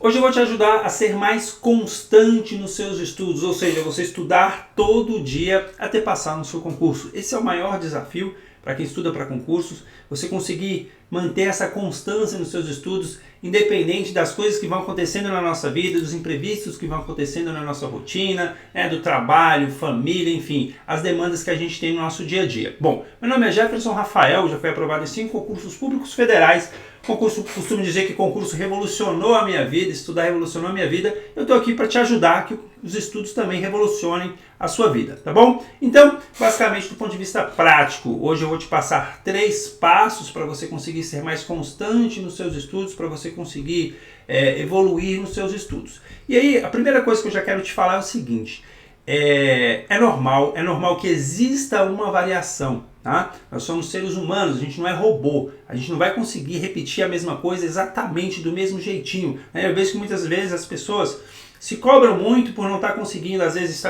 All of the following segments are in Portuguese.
Hoje eu vou te ajudar a ser mais constante nos seus estudos, ou seja, você estudar todo dia até passar no seu concurso. Esse é o maior desafio para quem estuda para concursos, você conseguir manter essa constância nos seus estudos, independente das coisas que vão acontecendo na nossa vida, dos imprevistos que vão acontecendo na nossa rotina, do trabalho, família, enfim, as demandas que a gente tem no nosso dia a dia. Bom, meu nome é Jefferson Rafael, já fui aprovado em 5 concursos públicos federais. Costumo dizer que concurso revolucionou a minha vida, estudar revolucionou a minha vida. Eu estou aqui para te ajudar que os estudos também revolucionem a sua vida, tá bom? Então, basicamente do ponto de vista prático, hoje eu vou te passar 3 passos para você conseguir ser mais constante nos seus estudos, para você conseguir evoluir nos seus estudos. E aí, a primeira coisa que eu já quero te falar é o seguinte: é normal que exista uma variação. Tá? Nós somos seres humanos, a gente não é robô, a gente não vai conseguir repetir a mesma coisa exatamente do mesmo jeitinho. Eu vejo que muitas vezes as pessoas se cobram muito por não estar conseguindo, às vezes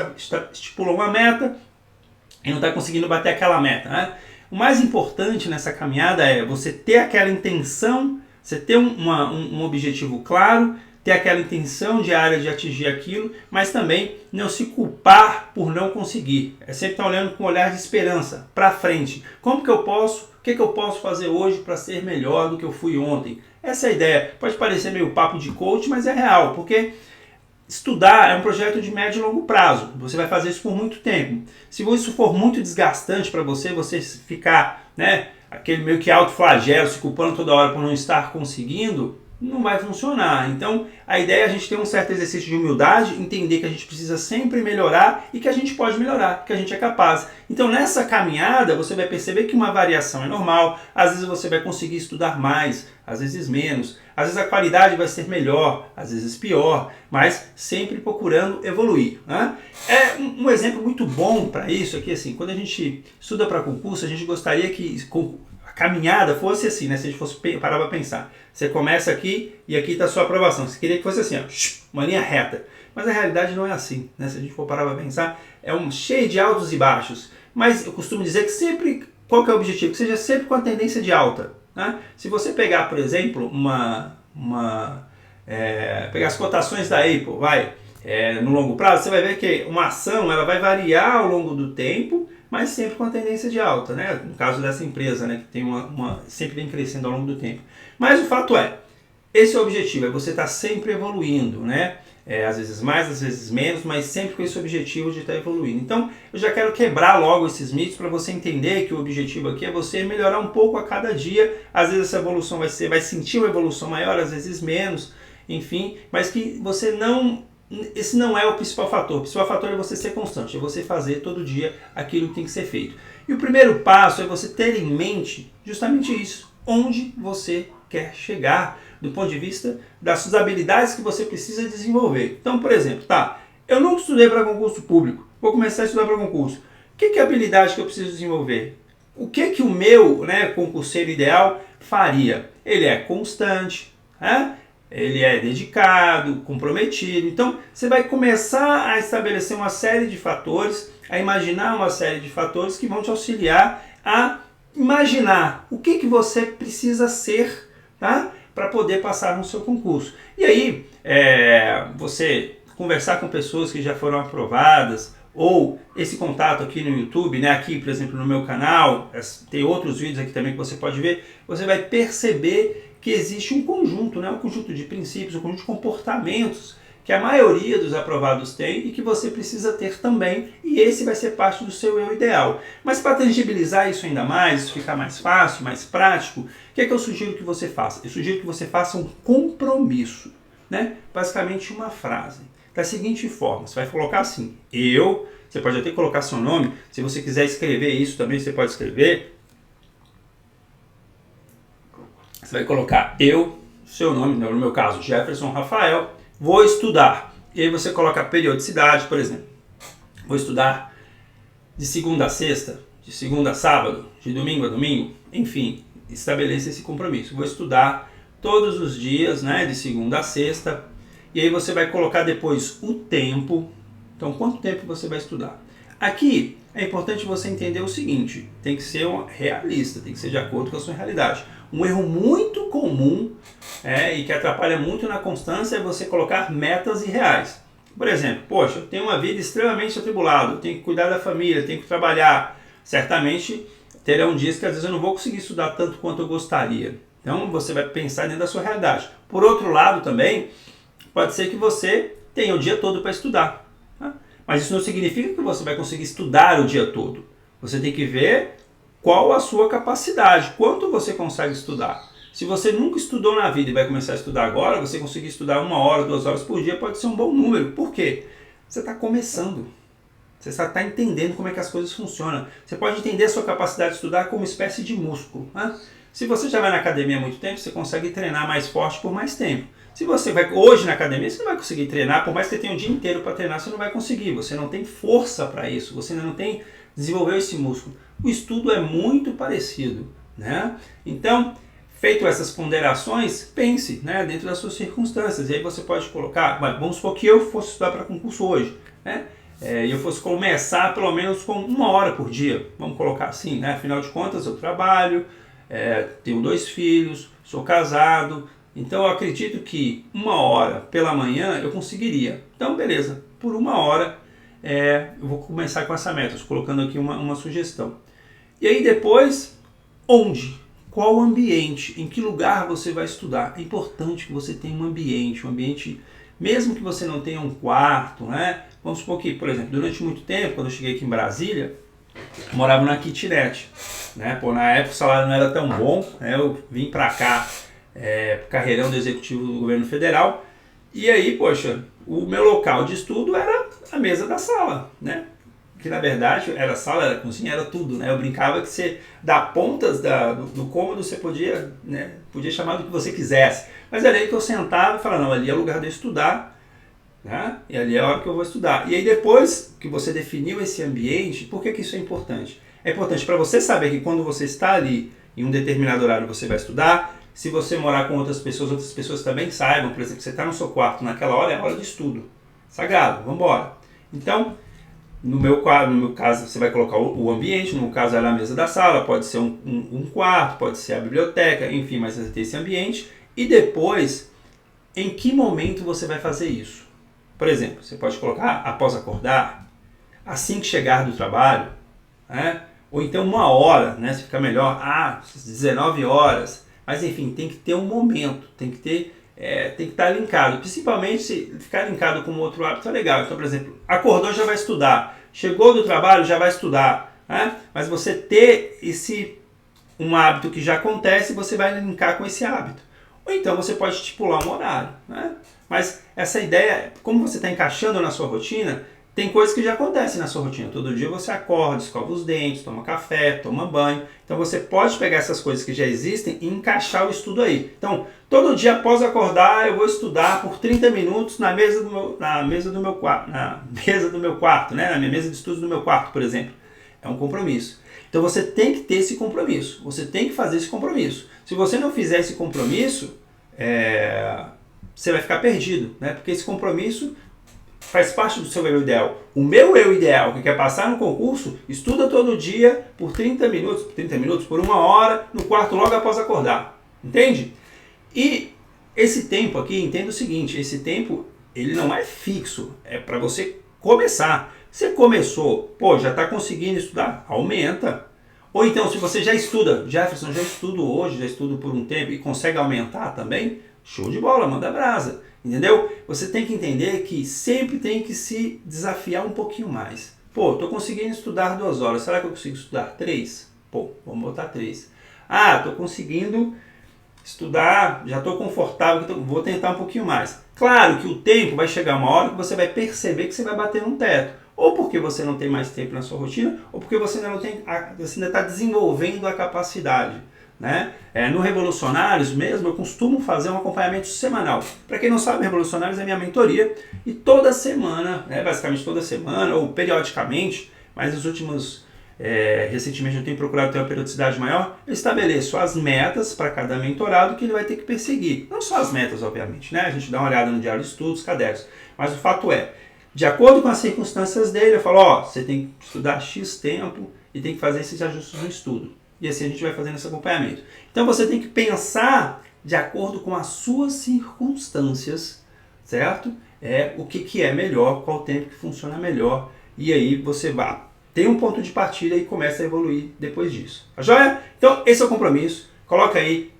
estipulam uma meta e não está conseguindo bater aquela meta. Né? O mais importante nessa caminhada é você ter aquela intenção, você ter um objetivo claro, ter aquela intenção diária de atingir aquilo, mas também não se culpar por não conseguir. É sempre estar olhando com um olhar de esperança, para frente. Como que eu posso, o que eu posso fazer hoje para ser melhor do que eu fui ontem? Essa é a ideia. Pode parecer meio papo de coach, mas é real, porque estudar é um projeto de médio e longo prazo. Você vai fazer isso por muito tempo. Se isso for muito desgastante para você, você ficar, aquele meio que autoflagelo, se culpando toda hora por não estar conseguindo, não vai funcionar. Então, a ideia é a gente ter um certo exercício de humildade, entender que a gente precisa sempre melhorar e que a gente pode melhorar, que a gente é capaz. Então, nessa caminhada, você vai perceber que uma variação é normal. Às vezes você vai conseguir estudar mais, às vezes menos. Às vezes a qualidade vai ser melhor, às vezes pior, mas sempre procurando evoluir. Né? Um exemplo muito bom para isso aqui, assim, quando a gente estuda para concurso, a gente gostaria que a caminhada fosse assim, né? Se a gente fosse parar para pensar. Você começa aqui e aqui está a sua aprovação. Você queria que fosse assim, uma linha reta. Mas a realidade não é assim, né? Se a gente for parar para pensar, cheio de altos e baixos. Mas eu costumo dizer que sempre, qual que é o objetivo? Que seja sempre com a tendência de alta. Né? Se você pegar, por exemplo, pegar as cotações da Apple, no longo prazo, você vai ver que uma ação ela vai variar ao longo do tempo, mas sempre com a tendência de alta, né? No caso dessa empresa, né, que tem sempre vem crescendo ao longo do tempo. Mas o fato esse é o objetivo, é você estar sempre evoluindo, né? Às vezes mais, às vezes menos, mas sempre com esse objetivo de estar evoluindo. Então, eu já quero quebrar logo esses mitos para você entender que o objetivo aqui é você melhorar um pouco a cada dia. Às vezes essa evolução vai sentir uma evolução maior, às vezes menos, enfim, mas que você não... Esse não é o principal fator. O principal fator é você ser constante, é você fazer todo dia aquilo que tem que ser feito. E o primeiro passo é você ter em mente justamente isso, onde você quer chegar, do ponto de vista das suas habilidades que você precisa desenvolver. Então, por exemplo, eu nunca estudei para concurso público, vou começar a estudar para concurso. O que é a habilidade que eu preciso desenvolver? O que o meu concurseiro ideal faria? Ele é constante, ele é dedicado, comprometido. Então, você vai começar a estabelecer uma série de fatores, a imaginar uma série de fatores que vão te auxiliar a imaginar o que você precisa ser, para poder passar no seu concurso. E aí, você conversar com pessoas que já foram aprovadas, ou esse contato aqui no YouTube, aqui, por exemplo, no meu canal, tem outros vídeos aqui também que você pode ver, você vai perceber que existe um conjunto, um conjunto de princípios, um conjunto de comportamentos que a maioria dos aprovados tem e que você precisa ter também, e esse vai ser parte do seu eu ideal. Mas para tangibilizar isso ainda mais, isso ficar mais fácil, mais prático, o que eu sugiro que você faça? Eu sugiro que você faça um compromisso, basicamente uma frase, da seguinte forma, você vai colocar assim, você pode até colocar seu nome, se você quiser escrever isso também, você pode escrever. Você vai colocar seu nome, no meu caso, Jefferson Rafael, vou estudar. E aí você coloca a periodicidade, por exemplo. Vou estudar de segunda a sexta, de segunda a sábado, de domingo a domingo, enfim, estabeleça esse compromisso. Vou estudar todos os dias, de segunda a sexta. E aí você vai colocar depois o tempo. Então, quanto tempo você vai estudar? Aqui, é importante você entender o seguinte, tem que ser realista, tem que ser de acordo com a sua realidade. Um erro muito comum e que atrapalha muito na constância é você colocar metas irreais. Por exemplo, poxa, eu tenho uma vida extremamente atribulada, eu tenho que cuidar da família, tenho que trabalhar. Certamente terão dias que às vezes eu não vou conseguir estudar tanto quanto eu gostaria. Então você vai pensar dentro da sua realidade. Por outro lado também, pode ser que você tenha o dia todo para estudar. Tá? Mas isso não significa que você vai conseguir estudar o dia todo. Você tem que ver qual a sua capacidade, quanto você consegue estudar. Se você nunca estudou na vida e vai começar a estudar agora, você conseguir estudar 1 hora, 2 horas por dia pode ser um bom número. Por quê? Você está começando. Você está entendendo como é que as coisas funcionam. Você pode entender a sua capacidade de estudar como uma espécie de músculo. Né? Se você já vai na academia há muito tempo, você consegue treinar mais forte por mais tempo. Se você vai hoje na academia, você não vai conseguir treinar, por mais que você tenha um dia inteiro para treinar, você não vai conseguir. Você não tem força para isso, você ainda não desenvolveu esse músculo. O estudo é muito parecido. Né? Então, feito essas ponderações, pense, né, dentro das suas circunstâncias. E aí você pode colocar, vamos supor que eu fosse estudar para concurso hoje, né? E eu fosse começar pelo menos com 1 hora por dia, vamos colocar assim, né? Afinal de contas eu trabalho, tenho 2 filhos, sou casado, então eu acredito que 1 hora pela manhã eu conseguiria. Então beleza, por 1 hora eu vou começar com essa meta, colocando aqui uma sugestão. E aí depois, onde? Qual ambiente? Em que lugar você vai estudar? É importante que você tenha um ambiente, mesmo que você não tenha um quarto, né? Vamos supor que, por exemplo, durante muito tempo, quando eu cheguei aqui em Brasília, eu morava na kitnet, né? Na época o salário não era tão bom, né? Eu vim pra cá, carreirão do executivo do governo federal, e aí, poxa, o meu local de estudo era a mesa da sala, né? Que na verdade era sala, era cozinha, era tudo, né? Eu brincava que você, da pontas do cômodo, você podia, né? Podia chamar do que você quisesse. Mas era aí que eu sentava e falava, não, ali é o lugar de eu estudar, né? E ali é a hora que eu vou estudar. E aí depois que você definiu esse ambiente, por que isso é importante? É importante para você saber que quando você está ali, em um determinado horário você vai estudar. Se você morar com outras pessoas também saibam, por exemplo, você está no seu quarto naquela hora, é a hora de estudo. Sagrado, vamos embora. Então, no meu caso, você vai colocar o ambiente, no caso era a mesa da sala, pode ser um quarto, pode ser a biblioteca, enfim, mas você tem esse ambiente. E depois, em que momento você vai fazer isso? Por exemplo, você pode colocar após acordar, assim que chegar do trabalho, né? Ou então 1 hora, né? Se ficar melhor, 19 horas. Mas enfim, tem que ter um momento, tem que estar linkado. Principalmente se ficar linkado com outro hábito é legal. Então, por exemplo, acordou, já vai estudar. Chegou do trabalho, já vai estudar. Né? Mas você ter um hábito que já acontece, você vai linkar com esse hábito. Ou então você pode estipular um horário. Né? Mas essa ideia, como você está encaixando na sua rotina, tem coisas que já acontecem na sua rotina. Todo dia você acorda, escova os dentes, toma café, toma banho. Então você pode pegar essas coisas que já existem e encaixar o estudo aí. Então, todo dia após acordar, eu vou estudar por 30 minutos na mesa do meu quarto, né? Na minha mesa de estudos do meu quarto, por exemplo. É um compromisso. Então você tem que ter esse compromisso. Você tem que fazer esse compromisso. Se você não fizer esse compromisso, você vai ficar perdido, né? Porque esse compromisso faz parte do seu eu ideal. O meu eu ideal, que quer passar no concurso, estuda todo dia por 30 minutos, por 1 hora, no quarto logo após acordar. Entende? E esse tempo aqui, entenda o seguinte, esse tempo, ele não é fixo, é para você começar. Você começou, já está conseguindo estudar, aumenta. Ou então, se você já estuda, Jefferson, já estudo hoje, já estudo por um tempo e consegue aumentar também, show de bola, manda brasa. Entendeu? Você tem que entender que sempre tem que se desafiar um pouquinho mais. Estou conseguindo estudar 2 horas, será que eu consigo estudar 3? Vamos botar 3. Estou conseguindo estudar, já estou confortável, vou tentar um pouquinho mais. Claro que o tempo vai chegar uma hora que você vai perceber que você vai bater num teto. Ou porque você não tem mais tempo na sua rotina, ou porque você ainda está desenvolvendo a capacidade. Né? No Revolucionários mesmo, eu costumo fazer um acompanhamento semanal. Para quem não sabe, Revolucionários é minha mentoria e toda semana, basicamente toda semana, ou periodicamente, mas recentemente eu tenho procurado ter uma periodicidade maior, eu estabeleço as metas para cada mentorado que ele vai ter que perseguir. Não só as metas, obviamente, né? A gente dá uma olhada no diário de estudos, cadernos, mas o fato é, De acordo com as circunstâncias dele, eu falo, ó, você tem que estudar X tempo e tem que fazer esses ajustes no estudo. E assim a gente vai fazendo esse acompanhamento. Então você tem que pensar de acordo com as suas circunstâncias, certo? O que é melhor, qual tempo que funciona melhor. E aí você vai ter um ponto de partida e começa a evoluir depois disso. Tá joia? Então esse é o compromisso. Coloca aí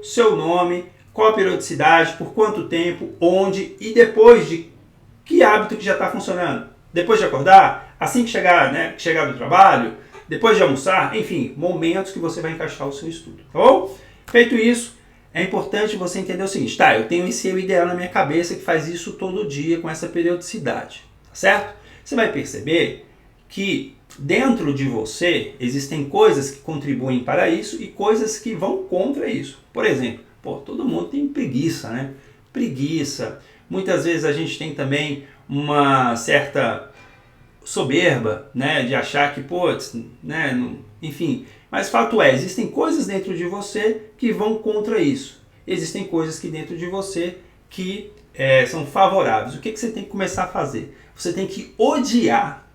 seu nome, qual a periodicidade, por quanto tempo, onde e depois de que hábito que já está funcionando. Depois de acordar, assim que chegar, que chegar do trabalho, depois de almoçar, enfim, momentos que você vai encaixar o seu estudo. Tá bom? Feito isso, é importante você entender o seguinte, tá, eu tenho esse eu ideal na minha cabeça que faz isso todo dia com essa periodicidade, tá certo? Você vai perceber que dentro de você existem coisas que contribuem para isso e coisas que vão contra isso. Por exemplo, todo mundo tem preguiça, né? Preguiça. Muitas vezes a gente tem também uma certa soberba, né? De achar que, enfim. Mas fato é, existem coisas dentro de você que vão contra isso. Existem coisas que dentro de você que são favoráveis. O que você tem que começar a fazer? Você tem que odiar,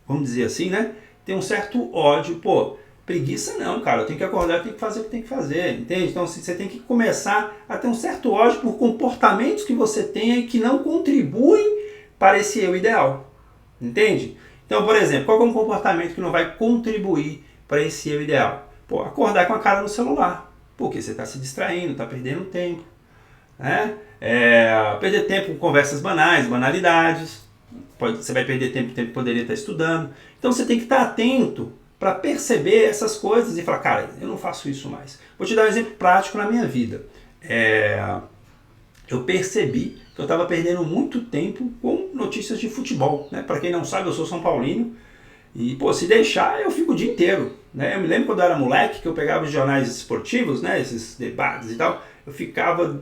vamos dizer assim, né? Tem um certo ódio, preguiça não, cara, eu tenho que acordar, eu tenho que fazer o que tem que fazer, entende? Então você tem que começar a ter um certo ódio por comportamentos que você tenha e que não contribuem para esse eu ideal, entende? Então, por exemplo, qual é um comportamento que não vai contribuir para esse eu ideal? Acordar com a cara no celular, porque você está se distraindo, está perdendo tempo, né? Perder tempo com conversas banais, banalidades, você vai perder tempo que poderia estar estudando, então você tem que estar atento para perceber essas coisas e falar, cara, eu não faço isso mais. Vou te dar um exemplo prático na minha vida. Eu percebi que eu estava perdendo muito tempo com notícias de futebol, né? Para quem não sabe, eu sou São Paulino e, se deixar, eu fico o dia inteiro, né? Eu me lembro quando eu era moleque que eu pegava os jornais esportivos, né? Esses debates e tal, eu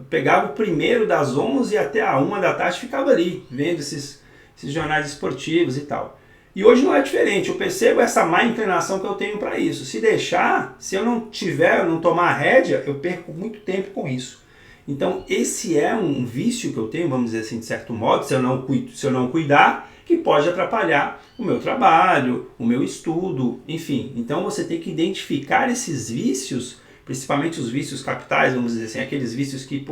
pegava o primeiro das 11 até a 1 da tarde, ficava ali, vendo esses jornais esportivos e tal. E hoje não é diferente, eu percebo essa má inclinação que eu tenho para isso. Se deixar, se eu não tomar a rédea, eu perco muito tempo com isso. Então esse é um vício que eu tenho, vamos dizer assim, de certo modo, se eu não cuidar, que pode atrapalhar o meu trabalho, o meu estudo, enfim. Então você tem que identificar esses vícios, principalmente os vícios capitais, vamos dizer assim, aqueles vícios que,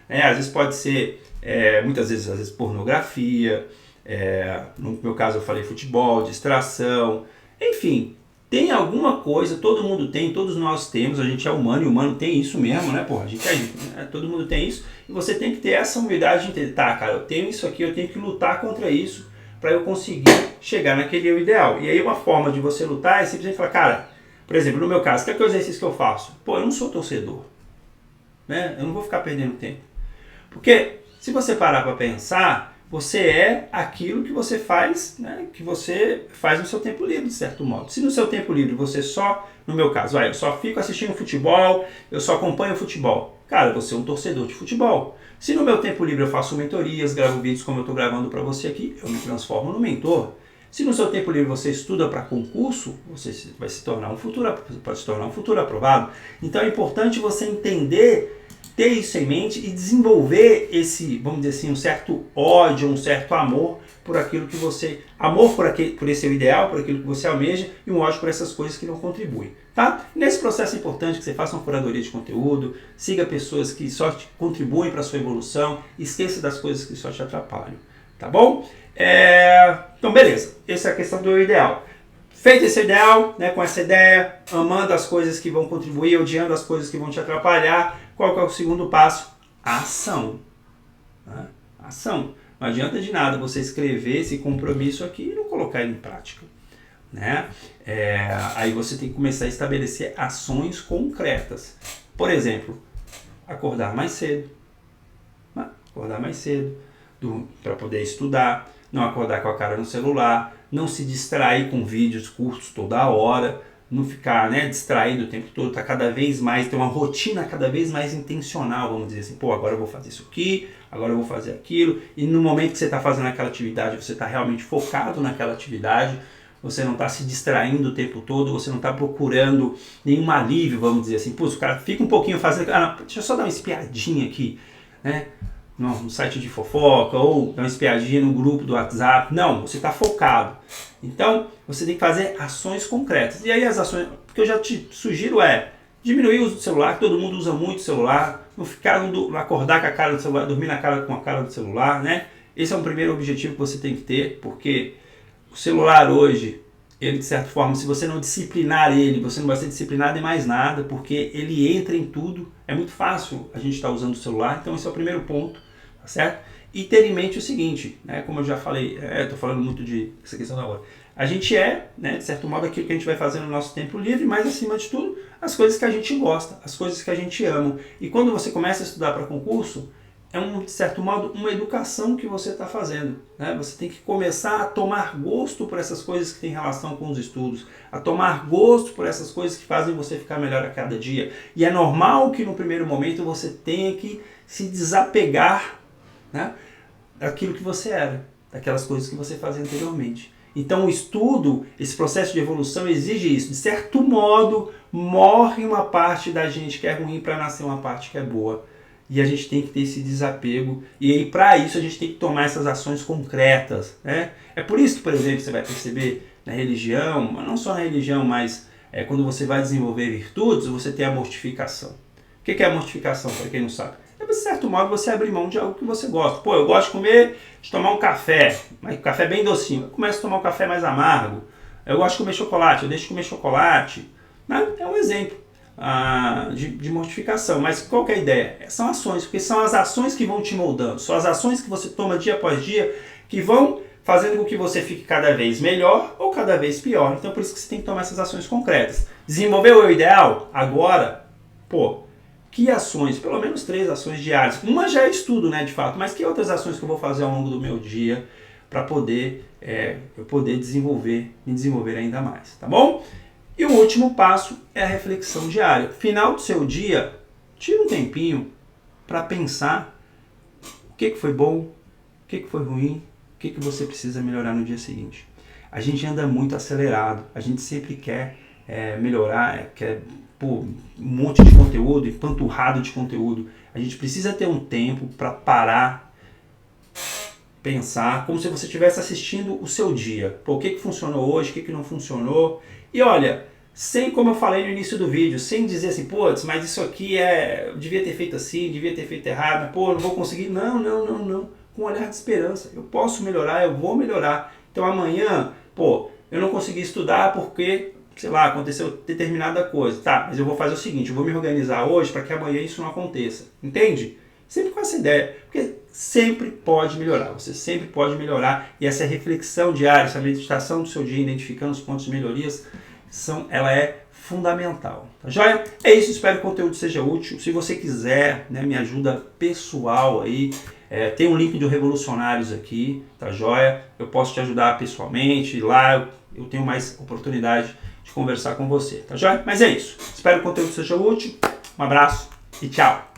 às vezes pode ser, muitas vezes, às vezes pornografia, no meu caso eu falei futebol, distração, enfim, tem alguma coisa, todo mundo tem, todos nós temos, a gente é humano e o humano tem isso mesmo, né, a gente todo mundo tem isso, e você tem que ter essa humildade de entender, tá, cara, eu tenho isso aqui, eu tenho que lutar contra isso para eu conseguir chegar naquele eu ideal. E aí uma forma de você lutar é simplesmente falar, cara, por exemplo, no meu caso, qual é o exercício que eu faço? Eu não sou torcedor, né, eu não vou ficar perdendo tempo, porque se você parar para pensar, você é aquilo que você faz, né, que você faz no seu tempo livre, de certo modo. Se no seu tempo livre você só, no meu caso, eu só fico assistindo futebol, eu só acompanho futebol, cara, você é um torcedor de futebol. Se no meu tempo livre eu faço mentorias, gravo vídeos como eu estou gravando para você aqui, eu me transformo no mentor. Se no seu tempo livre você estuda para concurso, você vai se tornar pode se tornar um futuro aprovado. Então é importante você entender, ter isso em mente e desenvolver esse, vamos dizer assim, um certo ódio, um certo amor por aquilo que você, por esse seu ideal, por aquilo que você almeja e um ódio por essas coisas que não contribuem, tá? Nesse processo é importante que você faça uma curadoria de conteúdo, siga pessoas que só te contribuem para a sua evolução, esqueça das coisas que só te atrapalham, tá bom? Então beleza, essa é a questão do eu ideal. Feito esse ideal, né, com essa ideia, amando as coisas que vão contribuir, odiando as coisas que vão te atrapalhar, qual que é o segundo passo? Ação. Né? Ação. Não adianta de nada você escrever esse compromisso aqui e não colocar ele em prática. Né? Aí você tem que começar a estabelecer ações concretas. Por exemplo, acordar mais cedo. Né? Acordar mais cedo para poder estudar, não acordar com a cara no celular, não se distrair com vídeos curtos toda hora, não ficar, né, distraído o tempo todo, tá cada vez mais, ter uma rotina cada vez mais intencional, vamos dizer assim, agora eu vou fazer isso aqui, agora eu vou fazer aquilo, e no momento que você está fazendo aquela atividade, você está realmente focado naquela atividade, você não está se distraindo o tempo todo, você não está procurando nenhum alívio, vamos dizer assim, o cara fica um pouquinho fazendo, deixa eu só dar uma espiadinha aqui, né, no site de fofoca ou dar uma espiadinha no grupo do WhatsApp. Não, você está focado. Então, você tem que fazer ações concretas. E aí as ações, o que eu já te sugiro é diminuir o uso do celular, que todo mundo usa muito o celular, não acordar com a cara do celular, dormir com a cara do celular, né? Esse é um primeiro objetivo que você tem que ter, porque o celular hoje, ele de certa forma, se você não disciplinar ele, você não vai ser disciplinado em mais nada, porque ele entra em tudo. É muito fácil a gente estar usando o celular, então esse é o primeiro ponto, tá certo? E ter em mente o seguinte, né, como eu já falei, estou falando muito dessa questão da hora. A gente né, de certo modo, aquilo que a gente vai fazer no nosso tempo livre, mas acima de tudo, as coisas que a gente gosta, as coisas que a gente ama. E quando você começa a estudar para concurso, de certo modo, uma educação que você está fazendo. Né? Você tem que começar a tomar gosto por essas coisas que têm relação com os estudos, a tomar gosto por essas coisas que fazem você ficar melhor a cada dia. E é normal que no primeiro momento você tenha que se desapegar, né, daquilo que você era, daquelas coisas que você fazia anteriormente. Então o estudo, esse processo de evolução exige isso. De certo modo, morre uma parte da gente que é ruim para nascer uma parte que é boa. E a gente tem que ter esse desapego. E aí, para isso, a gente tem que tomar essas ações concretas. Né? É por isso que, por exemplo, você vai perceber na religião, mas não só na religião, mas quando você vai desenvolver virtudes, você tem a mortificação. O que é a mortificação, para quem não sabe? De certo modo, você abrir mão de algo que você gosta. Pô, eu gosto de tomar um café, mas um café bem docinho. Eu começo a tomar um café mais amargo. Eu gosto de comer chocolate, eu deixo de comer chocolate. Né? É um exemplo de mortificação. Mas qual que é a ideia? São ações, porque são as ações que vão te moldando. São as ações que você toma dia após dia que vão fazendo com que você fique cada vez melhor ou cada vez pior. Então, por isso que você tem que tomar essas ações concretas. Desenvolver o eu ideal? Agora, que ações? Pelo menos 3 ações diárias. Uma já é estudo, né, de fato, mas que outras ações que eu vou fazer ao longo do meu dia para poder eu poder me desenvolver ainda mais, tá bom? E o último passo é a reflexão diária. Final do seu dia, tira um tempinho para pensar o que foi bom, o que foi ruim, o que você precisa melhorar no dia seguinte. A gente anda muito acelerado, a gente sempre quer melhorar, quer um monte de conteúdo, empanturrado de conteúdo. A gente precisa ter um tempo para parar, pensar, como se você estivesse assistindo o seu dia. O que funcionou hoje, o que não funcionou. E olha, sem, como eu falei no início do vídeo, sem dizer assim, putz, mas isso aqui eu devia ter feito assim, devia ter feito errado, não vou conseguir. Não. Com um olhar de esperança. Eu posso melhorar, eu vou melhorar. Então amanhã, eu não consegui estudar porque, sei lá, aconteceu determinada coisa. Tá, mas eu vou fazer o seguinte, eu vou me organizar hoje para que amanhã isso não aconteça. Entende? Sempre com essa ideia. Porque sempre pode melhorar. Você sempre pode melhorar. E essa reflexão diária, essa meditação do seu dia, identificando os pontos de melhorias, ela é fundamental. Tá joia? É isso, espero que o conteúdo seja útil. Se você quiser, né, minha ajuda pessoal aí, tem um link do Revolucionários aqui, tá joia? Eu posso te ajudar pessoalmente, lá eu tenho mais oportunidade de conversar com você, tá joia? Mas é isso. Espero que o conteúdo seja útil. Um abraço e tchau!